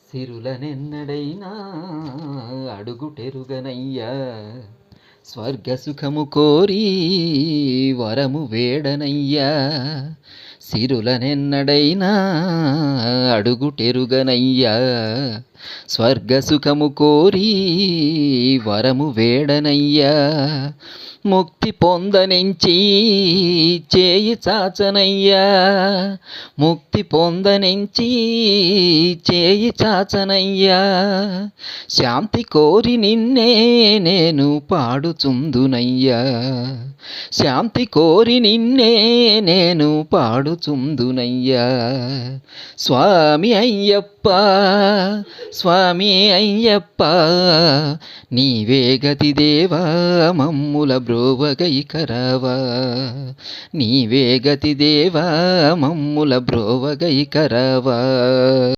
సిరులనెన్నడైనా అడుగుటెరుగనయ్యా, స్వర్గసుఖము కోరి వరము వేడనయ్యా. సిరులనెన్నడైనా అడుగుటెరుగనయ్యా, స్వర్గసుఖము కోరి వరము వేడనయ్యా. ముక్తి పొందనించి చేయి చాచనయ్యా, ముక్తి పొందనించి చేయి చాచనయ్యా. శాంతి కోరి నిన్నే నేను పాడుచుందునయ్యా, శాంతి కోరి నిన్నే నేను పాడుచుందునయ్యా. స్వామి అయ్యప్ప, స్వామి అయ్యప్ప, నీవే గతి దేవా మమ్ముల బ్రోవగైకరావా, నీవే గతి దేవా మమ్ముల బ్రోవగైకరావా.